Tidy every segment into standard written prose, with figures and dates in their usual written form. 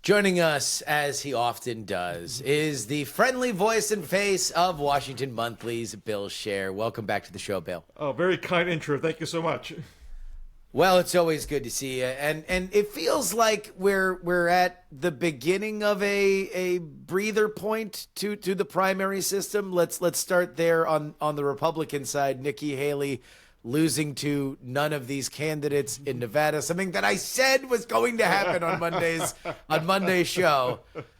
Joining us, as he often does, is the friendly voice and face of Washington Monthly's Bill Scher. Welcome back to the show, Bill. Oh, very kind intro. Thank you so much. Well, it's always good to see you, and it feels like we're at the beginning of a breather point to the primary system. Let's start there on the Republican side. Nikki Haley losing to none of these candidates in Nevada, something that I said was going to happen on Monday's show.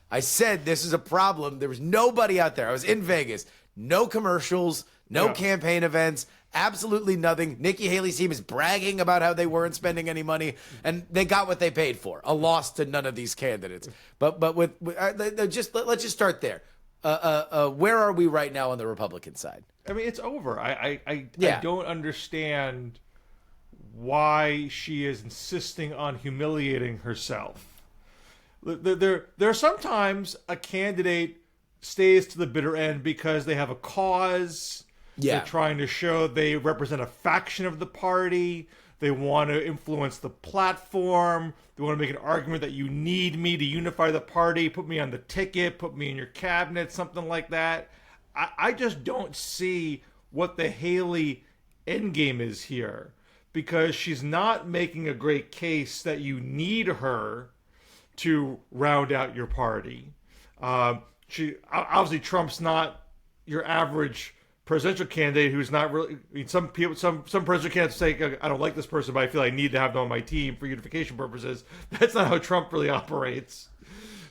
I said this is a problem. There was nobody out there. I was in Vegas. No commercials, no campaign events, absolutely nothing. Nikki Haley's team is bragging about how they weren't spending any money, and they got what they paid for. A loss to none of these candidates. But let's just start there. Where are we right now on the Republican side? I mean, it's over. I don't understand why she is insisting on humiliating herself. There are sometimes a candidate stays to the bitter end because they have a cause. Yeah. They're trying to show they represent a faction of the party. They want to influence the platform. They want to make an argument that you need me to unify the party, put me on the ticket, put me in your cabinet, something like that. I just don't see what the Haley endgame is here, because she's not making a great case that you need her to round out your party. She obviously, Trump's not your average presidential candidate who's not really. I mean, some presidential candidates say, I don't like this person, but I feel I need to have them on my team for unification purposes. That's not how Trump really operates.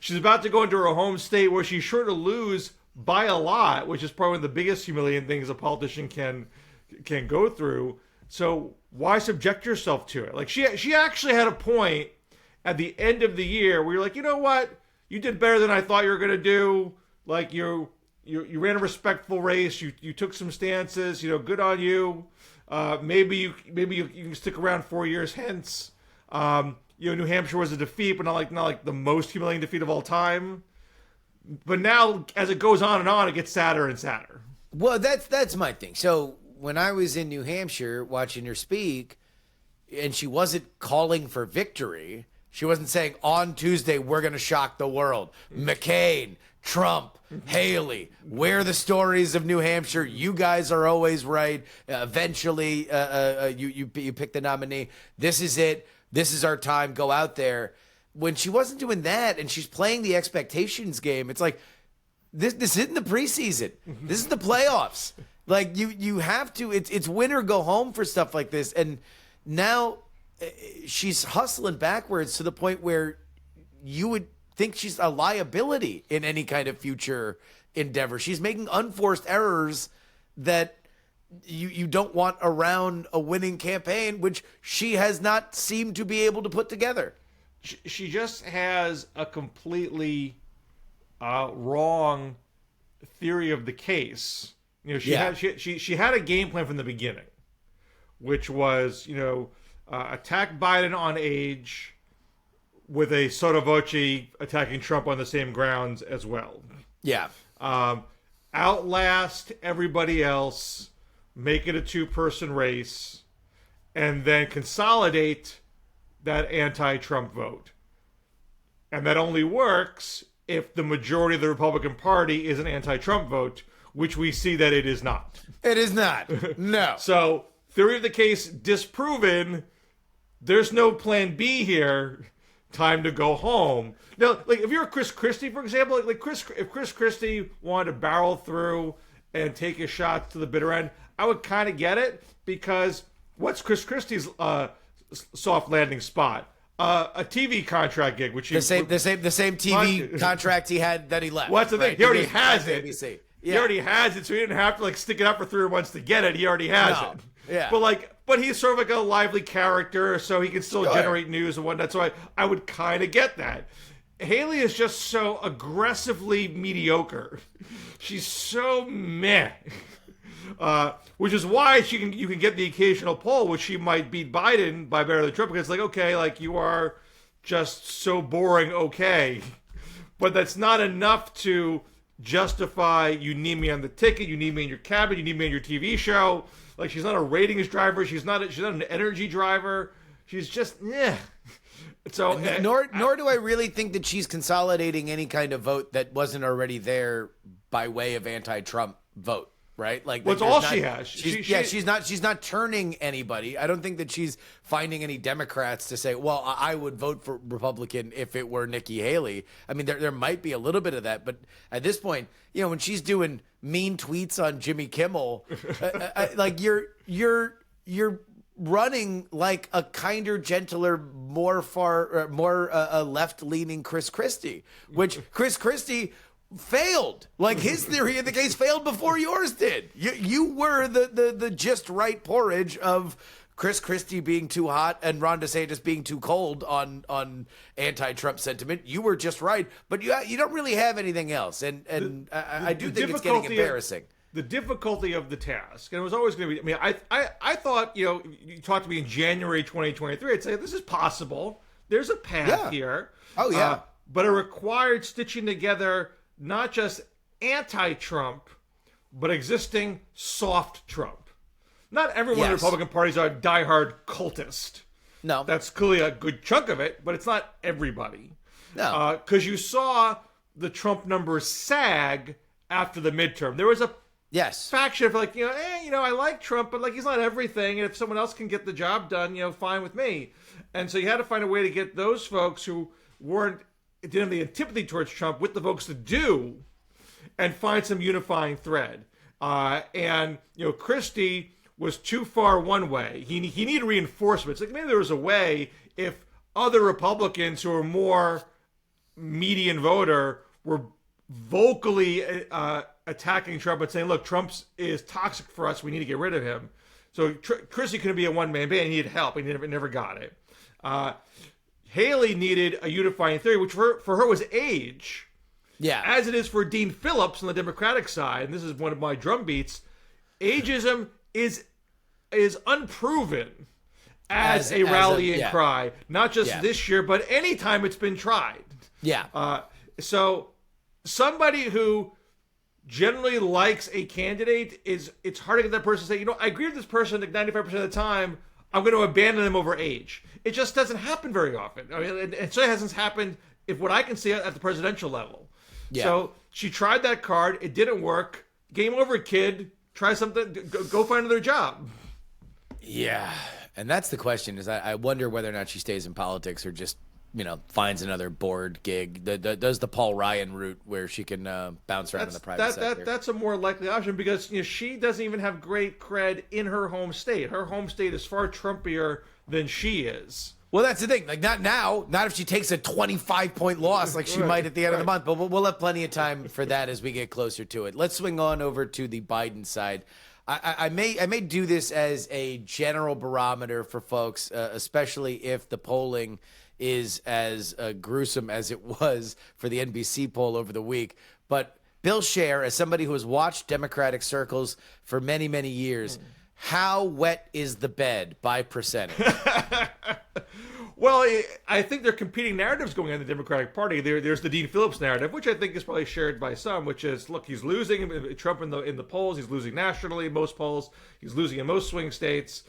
She's about to go into her home state where she's sure to lose by a lot, which is probably one of the biggest humiliating things a politician can go through. So why subject yourself to it? Like, she actually had a point at the end of the year where you're like, you know what? You did better than I thought you were going to do. Like, you ran a respectful race. You took some stances. Good on you. Maybe you can stick around 4 years hence. New Hampshire was a defeat, but not like the most humiliating defeat of all time. But now, as it goes on, it gets sadder and sadder. Well, that's my thing. So when I was in New Hampshire watching her speak, and she wasn't calling for victory, she wasn't saying on Tuesday we're going to shock the world. McCain, Trump, Haley, we're the stories of New Hampshire. You guys are always right. Eventually, you pick the nominee. This is it. This is our time. Go out there. When she wasn't doing that and she's playing the expectations game, it's like, this isn't the preseason. This is the playoffs. Like, you have to. It's win or go home for stuff like this. And now she's hustling backwards to the point where you would think she's a liability in any kind of future endeavor. She's making unforced errors that you don't want around a winning campaign, which she has not seemed to be able to put together. She just has a completely wrong theory of the case. She had a game plan from the beginning, which was attack Biden on age, with a sotto voce attacking Trump on the same grounds as well. Yeah. Outlast everybody else, make it a two-person race, and then consolidate that anti-Trump vote. And that only works if the majority of the Republican Party is an anti-Trump vote, which we see that it is not. It is not. No. So, theory of the case disproven. There's no plan B here. Time to go home. Now, like, if you're Chris Christie, for example, if Chris Christie wanted to barrel through and take his shots to the bitter end, I would kind of get it, because what's Chris Christie's soft landing spot? A TV contract gig, which the same TV contract he had that he left. What's the thing? He already has it. ABC. Yeah. He already has it, so he didn't have to stick it out for 3 months to get it. He already has it. Yeah. But he's sort of like a lively character, so he can still generate news and whatnot. So I would kind of get that. Haley is just so aggressively mediocre. She's so meh. Which is why you can get the occasional poll, which she might beat Biden by better than Trump, because it's like, okay, like, you are just so boring, okay. But that's not enough to justify, you need me on the ticket, you need me in your cabinet, you need me on your TV show. Like, she's not a ratings driver, she's not an energy driver. She's just, So nor do I really think that she's consolidating any kind of vote that wasn't already there by way of anti-Trump vote. Right, like what's all she has. She's not turning anybody. I don't think that she's finding any Democrats to say, well, I would vote for Republican if it were Nikki Haley. I mean, there might be a little bit of that, but at this point, when she's doing mean tweets on Jimmy Kimmel, like you're running like a kinder, gentler, more left-leaning Chris Christie, which Chris Christie failed. Like his theory of the case failed before yours did. You were the just right porridge of Chris Christie being too hot and Ron DeSantis being too cold on anti-Trump sentiment. You were just right, but you don't really have anything else. And I do think it's getting embarrassing. The difficulty of the task, and it was always going to be. I mean, I thought you talked to me in January 2023. I'd say this is possible. There's a path here. Oh yeah, but it required stitching together not just anti-Trump, but existing soft Trump. Not everyone in the Republican Party is a diehard cultist. No. That's clearly a good chunk of it, but it's not everybody. No. Because you saw the Trump numbers sag after the midterm. There was a faction of like, I like Trump, but like he's not everything. And if someone else can get the job done, fine with me. And so you had to find a way to get those folks who didn't have the antipathy towards Trump with the folks to do and find some unifying thread. And Christie was too far one way. He needed reinforcements. Like maybe there was a way if other Republicans who are more median voter were vocally attacking Trump and saying, look, Trump is toxic for us. We need to get rid of him. So Christie couldn't be a one-man band. He needed help. He never got it. Haley needed a unifying theory, which for her was age. Yeah. As it is for Dean Phillips on the Democratic side, and this is one of my drum beats, ageism is unproven as a rallying cry, not just this year, but any time it's been tried. Yeah. So somebody who generally likes a candidate it's hard to get that person to say, I agree with this person like 95% of the time. I'm going to abandon them over age. It just doesn't happen very often. I mean, it certainly hasn't happened, if what I can see, at the presidential level. Yeah. So she tried that card. It didn't work. Game over, kid. Try something. Go find another job. Yeah. And that's the question is I wonder whether or not she stays in politics or just, finds another board gig. Does the Paul Ryan route where she can bounce around in the private sector. That's a more likely option because she doesn't even have great cred in her home state. Her home state is far Trumpier than she is. Well, that's the thing. Like, not now. Not if she takes a 25-point loss like she might at the end of the month. But we'll have plenty of time for that as we get closer to it. Let's swing on over to the Biden side. I may do this as a general barometer for folks, especially if the polling is as gruesome as it was for the NBC poll over the week. But Bill Scher, as somebody who has watched Democratic circles for many, many years, how wet is the bed by percentage? Well, I think there are competing narratives going on in the Democratic Party. There's the Dean Phillips narrative, which I think is probably shared by some, which is, look, he's losing Trump in the polls. He's losing nationally in most polls. He's losing in most swing states.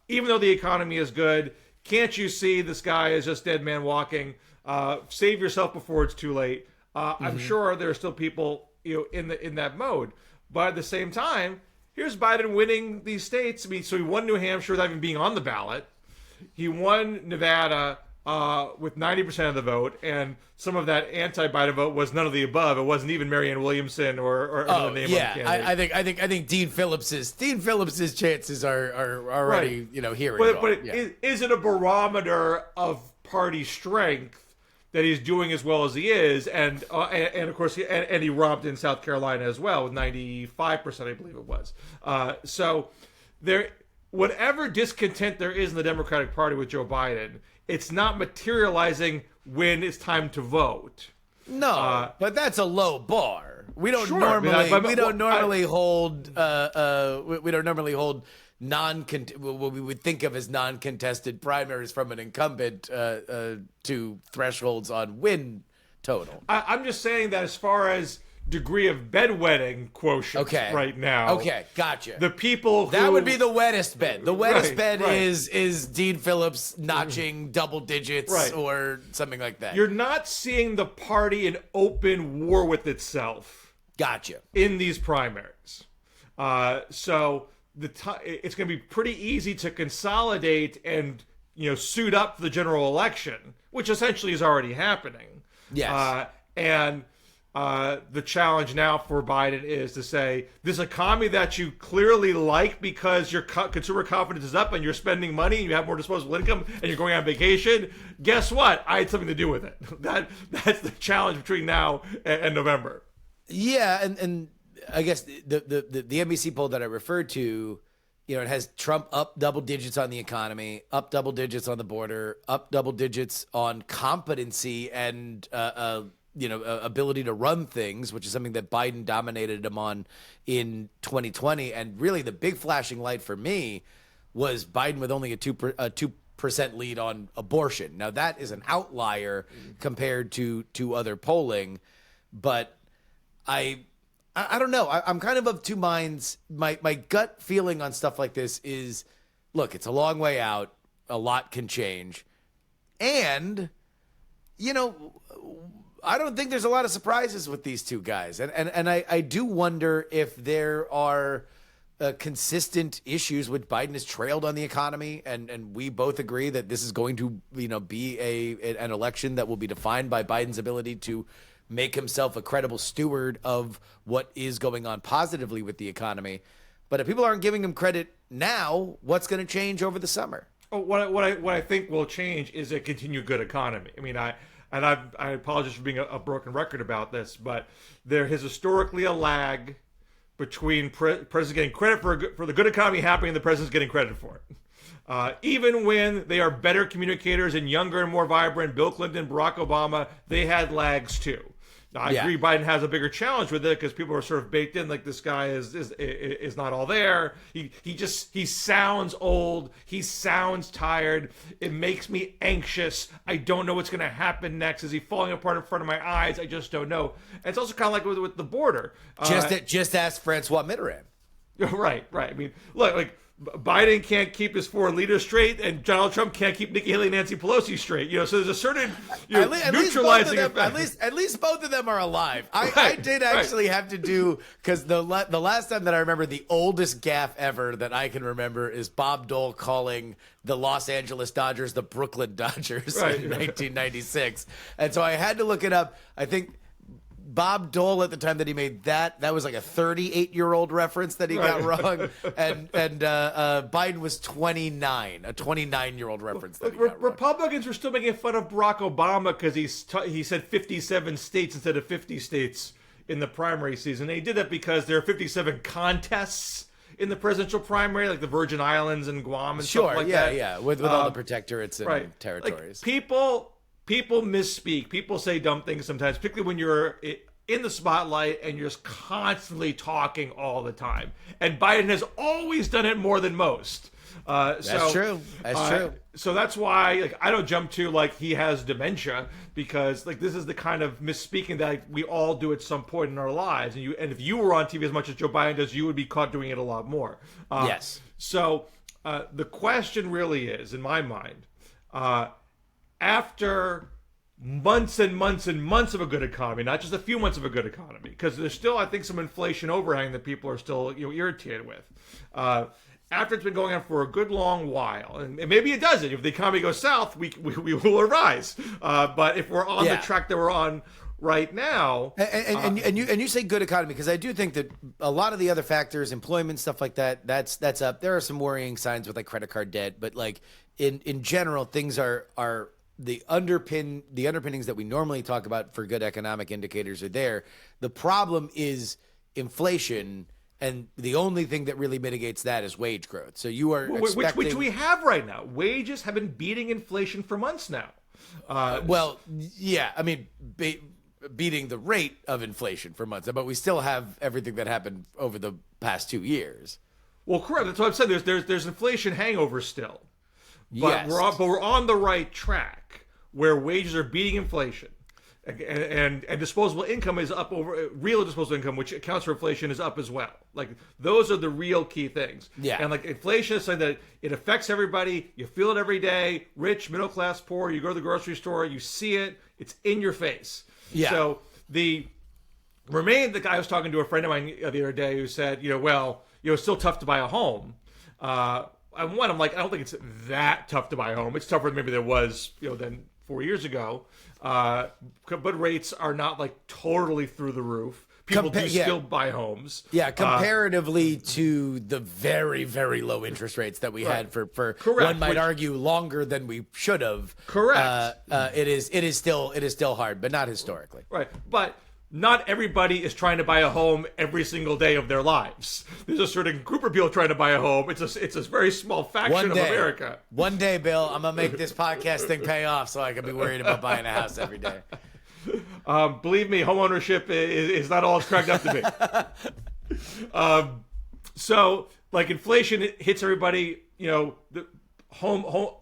Even though the economy is good, can't you see this guy is just dead man walking? Save yourself before it's too late. I'm sure there are still people in that mode. But at the same time, here's Biden winning these states. I mean, so he won New Hampshire without even being on the ballot. He won Nevada with 90% of the vote, and some of that anti-Biden vote was none of the above. It wasn't even Marianne Williamson or the name of the candidate. I think Dean Phillips's chances are already here. But is it a barometer of party strength that he's doing as well as he is, and of course he romped in South Carolina as well with 95%, I believe it was. So there. Whatever discontent there is in the Democratic Party with Joe Biden, it's not materializing when it's time to vote. No, but that's a low bar. We don't normally hold what we would think of as non-contested primaries from an incumbent to thresholds on win total. I'm just saying that as far as degree of bedwetting quotient right now. Okay, gotcha. The people who... That would be the wettest bed. The wettest Right, bed right. is Dean Phillips notching double digits Right. or something like that. You're not seeing the party in open war with itself Gotcha. in these primaries. So it's going to be pretty easy to consolidate and suit up for the general election, which essentially is already happening. Yes. The challenge now for Biden is to say, this economy that you clearly like because your consumer confidence is up and you're spending money and you have more disposable income and you're going on vacation, guess what? I had something to do with it. That's the challenge between now and November. Yeah, and I guess the NBC poll that I referred to, it has Trump up double digits on the economy, up double digits on the border, up double digits on competency and ability to run things, which is something that Biden dominated him on in 2020. And really the big flashing light for me was Biden with only a 2% lead on abortion. Now that is an outlier compared to other polling, but I don't know. I'm kind of two minds. My gut feeling on stuff like this is, look, it's a long way out. A lot can change. And, I don't think there's a lot of surprises with these two guys. And I do wonder if there are consistent issues which Biden has trailed on the economy. And we both agree that this is going to, be an election that will be defined by Biden's ability to make himself a credible steward of what is going on positively with the economy. But if people aren't giving him credit now, what's going to change over the summer? Oh, what I think will change is a continued good economy. I mean, I apologize for being a broken record about this, but there is historically a lag between presidents getting credit for the good economy happening and the president's getting credit for it. Even when they are better communicators and younger and more vibrant, Bill Clinton, Barack Obama, they had lags too. Now, I agree Biden has a bigger challenge with it because people are sort of baked in like this guy is not all there. He sounds old. He sounds tired. It makes me anxious. I don't know what's going to happen next. Is he falling apart in front of my eyes? I just don't know. And it's also kind of like with the border. Just ask Francois Mitterrand. Right. I mean, look, Biden can't keep his foreign leaders straight, and Donald Trump can't keep Nikki Haley and Nancy Pelosi straight. So there's a certain neutralizing effect. At least both of them are alive. I did actually have to do, because the last time that I remember, the oldest gaffe ever that I can remember is Bob Dole calling the Los Angeles Dodgers the Brooklyn Dodgers in 1996. And so I had to look it up. I think Bob Dole, at the time that he made that was like a 38-year-old reference that he got wrong, and Biden was 29, a 29-year-old reference that he got wrong. Republicans were still making fun of Barack Obama because he said 57 states instead of 50 states in the primary season. And he did that because there are 57 contests in the presidential primary, like the Virgin Islands and Guam and stuff like that. Yeah, with all the protectorates and territories. Like people misspeak. People say dumb things sometimes, particularly when you're in the spotlight and you're just constantly talking all the time. And Biden has always done it more than most. That's true. That's true. So that's why I don't jump to he has dementia, because this is the kind of misspeaking that we all do at some point in our lives. And if you were on TV as much as Joe Biden does, you would be caught doing it a lot more. Yes. So the question really is, in my mind, after months and months and months of a good economy, not just a few months of a good economy, because there's still, I think, some inflation overhang that people are still irritated with. After it's been going on for a good long while, and maybe it doesn't. If the economy goes south, we will arise. But if we're on the track that we're on right now, and you say good economy, because I do think that a lot of the other factors, employment, stuff like that, that's up. There are some worrying signs with credit card debt, but in general, things are the underpinnings that we normally talk about for good economic indicators are there. The problem is inflation, and the only thing that really mitigates that is wage growth. So you are expecting... which we have right now. Wages have been beating inflation for months now. Beating the rate of inflation for months, but we still have everything that happened over the past 2 years. Well, correct. That's what I'm saying. There's inflation hangover still. But yes. we're on the right track where wages are beating inflation. and disposable income is up over real disposable income, which accounts for inflation, is up as well. Like those are the real key things. Yeah. And like inflation is something that it affects everybody. You feel it every day. Rich, middle class, poor. You go to the grocery store, you see it. It's in your face. Yeah. So the guy I was talking to, a friend of mine the other day, who said, it's still tough to buy a home. I'm like, I don't think it's that tough to buy a home. It's tougher than maybe there was, than 4 years ago. But rates are not like totally through the roof. People still buy homes. Yeah, comparatively to the very, very low interest rates that we had for correct, one might argue longer than we should have. Correct. It is still hard, but not historically. Right. But not everybody is trying to buy a home every single day of their lives. There's a certain group of people trying to buy a home. It's a very small faction of America. One day, Bill, I'm gonna make this podcast thing pay off, so I can be worried about buying a house every day. Believe me, homeownership is not all it's cracked up to be. So, like, inflation hits everybody. The home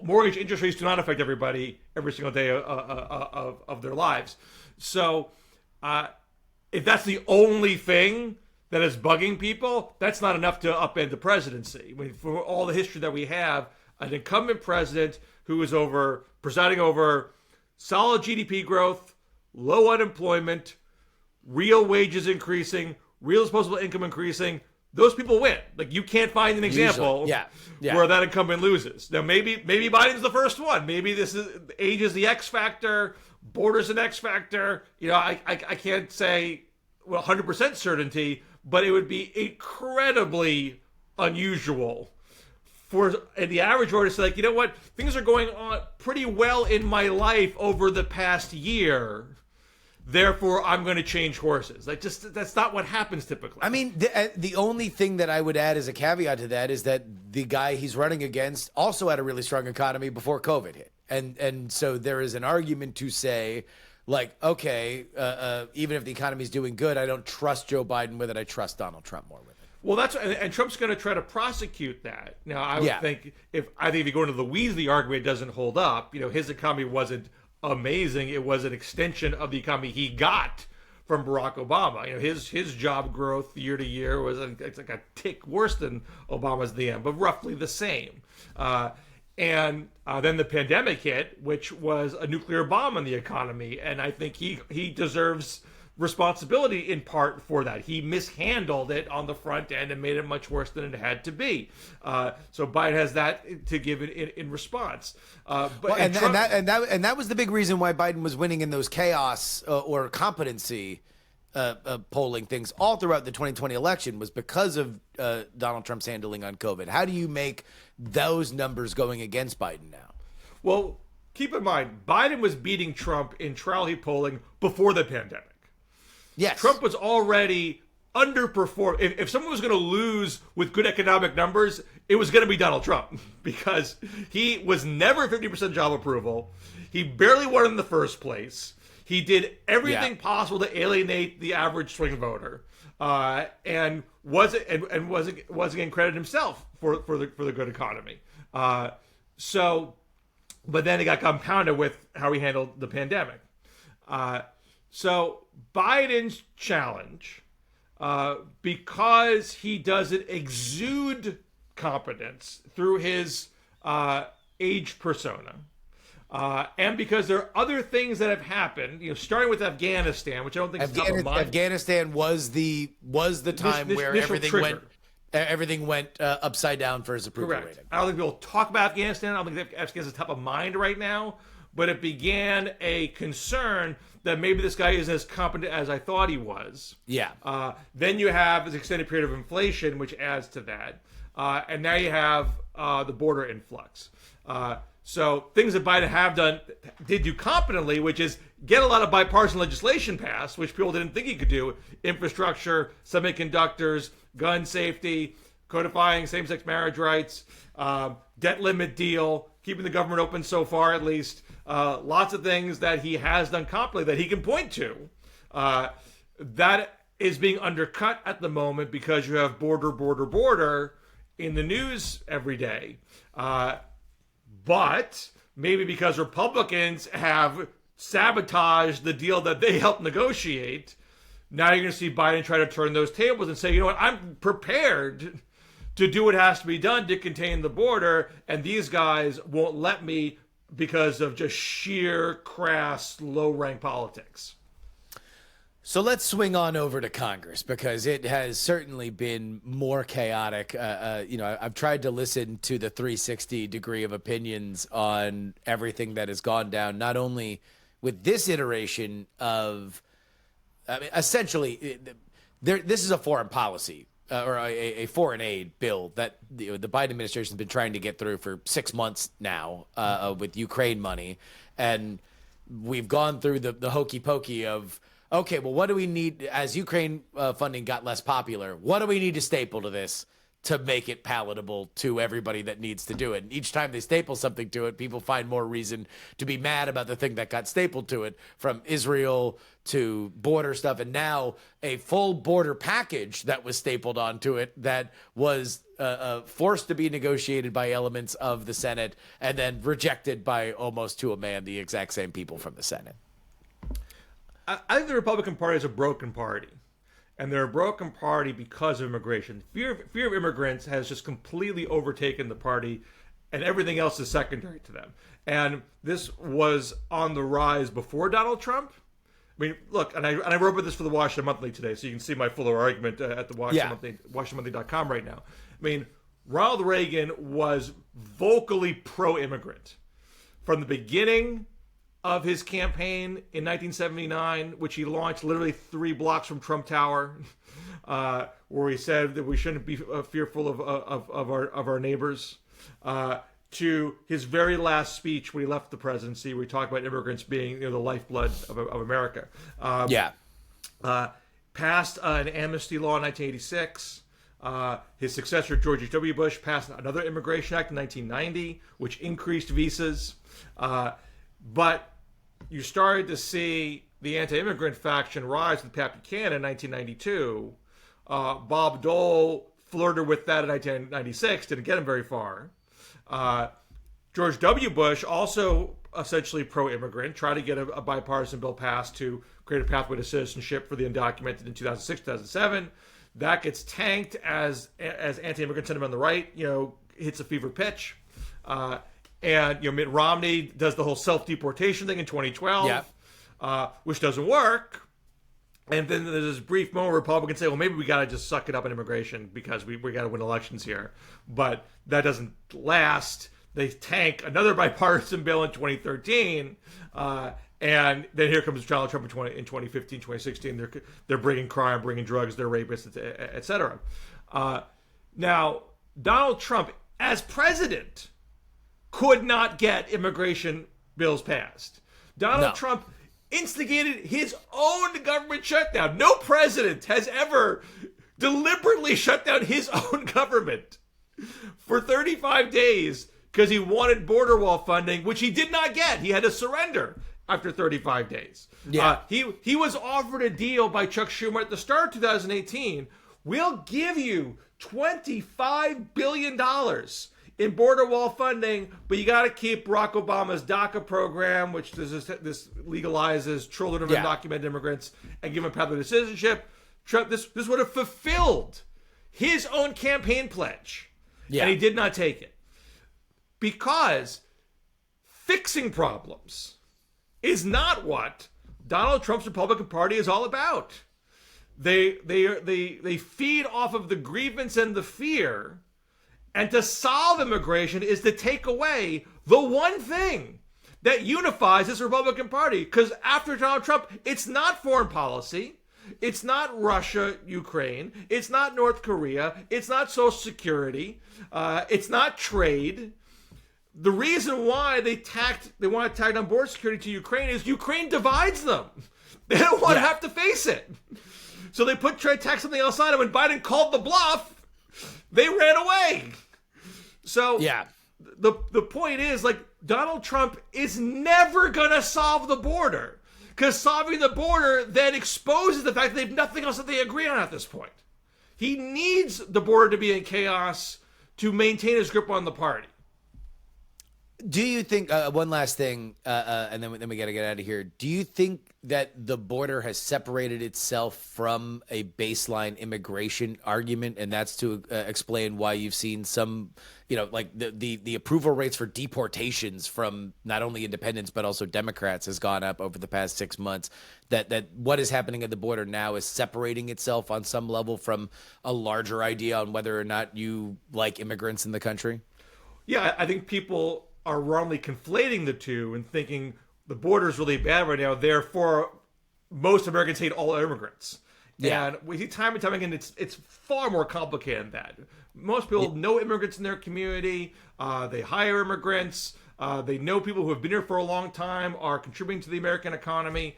mortgage interest rates do not affect everybody every single day of their lives. So, if that's the only thing that is bugging people, that's not enough to upend the presidency. I mean, for all the history that we have, an incumbent president who is presiding over solid GDP growth, low unemployment, real wages increasing, real disposable income increasing, those people win. Like, you can't find an example where that incumbent loses. Now, maybe Biden's the first one. Maybe age is the X factor, border's an X factor. I can't say 100% certainty, but it would be incredibly unusual for the average voter to say, like, you know what, things are going on pretty well in my life over the past year, therefore I'm going to change horses. That's not what happens typically. I mean, the only thing that I would add as a caveat to that is that the guy he's running against also had a really strong economy before COVID hit. And so there is an argument to say, like, okay, even if the economy is doing good, I don't trust Joe Biden with it. I trust Donald Trump more with it. Well, and Trump's going to try to prosecute that. Now, I would think if you go into the weeds of the argument, it doesn't hold up. His economy wasn't amazing. It was an extension of the economy he got from Barack Obama. His job growth year to year was it's like a tick worse than Obama's at the end, but roughly the same. And then the pandemic hit, which was a nuclear bomb on the economy. And I think he deserves responsibility in part for that. He mishandled it on the front end and made it much worse than it had to be. So Biden has that to give it in response. That was the big reason why Biden was winning in those chaos or competency polling things all throughout the 2020 election, was because of Donald Trump's handling on COVID. How do you make those numbers going against Biden now? Well, keep in mind, Biden was beating Trump in trial heat polling before the pandemic. Yes. Trump was already underperformed. If someone was going to lose with good economic numbers, it was going to be Donald Trump, because he was never 50% job approval. He barely won in the first place. He did everything possible to alienate the average swing voter, and wasn't getting credit himself for the good economy. But then it got compounded with how he handled the pandemic. So Biden's challenge, because he doesn't exude competence through his age persona, and because there are other things that have happened, starting with Afghanistan, which I don't think is top of mind. Afghanistan was the time where everything went upside down for his approval rating. I don't think people talk about Afghanistan. I don't think Afghanistan is top of mind right now, but it began a concern that maybe this guy isn't as competent as I thought he was. Yeah. Then you have this extended period of inflation, which adds to that. And now you have the border influx. So things that Biden did do competently, which is get a lot of bipartisan legislation passed, which people didn't think he could do: infrastructure, semiconductors, gun safety, codifying same-sex marriage rights, debt limit deal, keeping the government open so far at least. Lots of things that he has done competently that he can point to. That is being undercut at the moment because you have border in the news every day. But maybe because Republicans have sabotage the deal that they helped negotiate. Now you're going to see Biden try to turn those tables and say, you know what, I'm prepared to do what has to be done to contain the border, and these guys won't let me because of just sheer, crass, low-rank politics. So let's swing on over to Congress, because it has certainly been more chaotic. I've tried to listen to the 360 degree of opinions on everything that has gone down, not only with this iteration of, essentially, this is a foreign policy or a foreign aid bill that the Biden administration has been trying to get through for 6 months now with Ukraine money. And we've gone through the hokey pokey of, okay, well, what do we need as Ukraine funding got less popular? What do we need to staple to this to make it palatable to everybody that needs to do it? And each time they staple something to it, people find more reason to be mad about the thing that got stapled to it, from Israel to border stuff. And now a full border package that was stapled onto it that was forced to be negotiated by elements of the Senate and then rejected by almost to a man the exact same people from the Senate. I think the Republican Party is a broken party. And they're a broken party because of immigration. Fear of immigrants has just completely overtaken the party, and everything else is secondary to them. And this was on the rise before Donald Trump. I mean, look, and I wrote about this for the Washington Monthly today, so you can see my fuller argument at the WashingtonMonthly.com right now. I mean, Ronald Reagan was vocally pro-immigrant from the beginning of his campaign in 1979, which he launched literally 3 blocks from Trump Tower, where he said that we shouldn't be fearful of our neighbors, to his very last speech when he left the presidency, where he talked about immigrants being, the lifeblood of America. Passed an amnesty law in 1986. His successor, George H.W. Bush, passed another Immigration Act in 1990, which increased visas. But you started to see the anti-immigrant faction rise with Pat Buchanan in 1992. Bob Dole flirted with that in 1996, didn't get him very far. George W. Bush, also essentially pro-immigrant, tried to get a bipartisan bill passed to create a pathway to citizenship for the undocumented in 2006, 2007. That gets tanked as anti-immigrant sentiment on the right, hits a fever pitch. And Mitt Romney does the whole self-deportation thing in 2012, which doesn't work. And then there's this brief moment where Republicans say, well, maybe we got to just suck it up in immigration because we got to win elections here. But that doesn't last. They tank another bipartisan bill in 2013. And then here comes Donald Trump in 2015, 2016. They're bringing crime, bringing drugs, they're rapists, et cetera. Now, Donald Trump, as president, could not get immigration bills passed. Donald Trump instigated his own government shutdown. No president has ever deliberately shut down his own government for 35 days because he wanted border wall funding, which he did not get. He had to surrender after 35 days. He was offered a deal by Chuck Schumer at the start of 2018. We'll give you $25 billion in border wall funding, but you got to keep Barack Obama's DACA program, which this legalizes children of undocumented immigrants, and give them a pathway to citizenship. Trump, this would have fulfilled his own campaign pledge, and he did not take it. Because fixing problems is not what Donald Trump's Republican Party is all about. They feed off of the grievance and the fear. And to solve immigration is to take away the one thing that unifies this Republican Party. Because after Donald Trump, it's not foreign policy. It's not Russia, Ukraine. It's not North Korea. It's not Social Security. It's not trade. The reason why they want to tag on border security to Ukraine is Ukraine divides them. They don't want to have to face it. So they tack something else on it. When Biden called the bluff, they ran away. So the point is, Donald Trump is never going to solve the border, because solving the border then exposes the fact that they have nothing else that they agree on at this point. He needs the border to be in chaos to maintain his grip on the party. Do you think one last thing, and then we got to get out of here? Do you think that the border has separated itself from a baseline immigration argument, and that's to explain why you've seen some, like the approval rates for deportations from not only independents but also Democrats has gone up over the past 6 months? That what is happening at the border now is separating itself on some level from a larger idea on whether or not you like immigrants in the country. Yeah, I think people are wrongly conflating the two and thinking the border is really bad right now. Therefore, most Americans hate all immigrants. Yeah. And we see time and time again, it's far more complicated than that. Most people know immigrants in their community. They hire immigrants. They know people who have been here for a long time, are contributing to the American economy.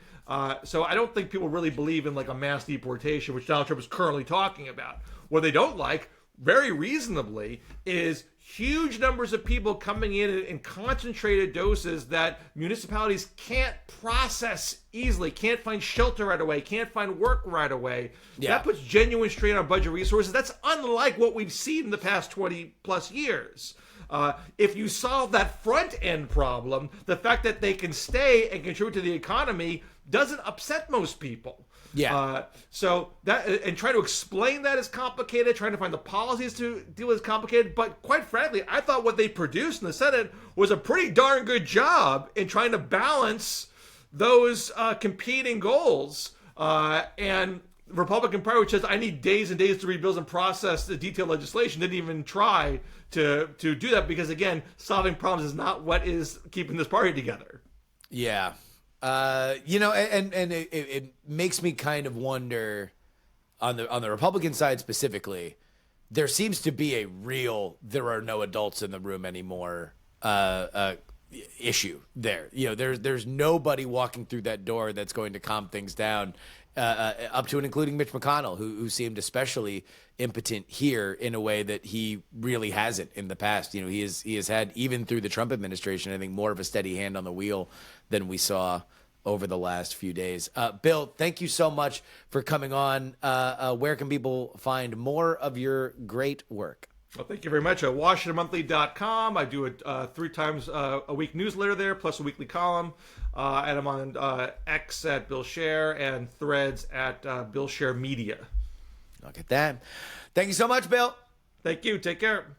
So I don't think people really believe in like a mass deportation, which Donald Trump is currently talking about. What they don't like, very reasonably, is huge numbers of people coming in concentrated doses that municipalities can't process easily, can't find shelter right away, can't find work right away. Yeah. That puts genuine strain on budget resources. That's unlike what we've seen in the past 20 plus years. If you solve that front end problem, the fact that they can stay and contribute to the economy doesn't upset most people. Yeah. So that, and trying to explain that is complicated. Trying to find the policies to deal with is complicated. But quite frankly, I thought what they produced in the Senate was a pretty darn good job in trying to balance those competing goals. And the Republican Party, which says I need days and days to read bills and process the detailed legislation, didn't even try to do that because, again, solving problems is not what is keeping this party together. Yeah. It makes me kind of wonder on the Republican side specifically, there seems to be a real there are no adults in the room anymore issue there. There's nobody walking through that door that's going to calm things down, up to and including Mitch McConnell, who seemed especially impotent here in a way that he really hasn't in the past. He has had, even through the Trump administration, I think more of a steady hand on the wheel than we saw over the last few days. Bill, thank you so much for coming on. Where can people find more of your great work? Well, thank you very much. At WashingtonMonthly.com. I do a 3 times a week newsletter there, plus a weekly column. And I'm on X at Bill Scher and Threads at Bill Scher Media. Look at that. Thank you so much, Bill. Thank you. Take care.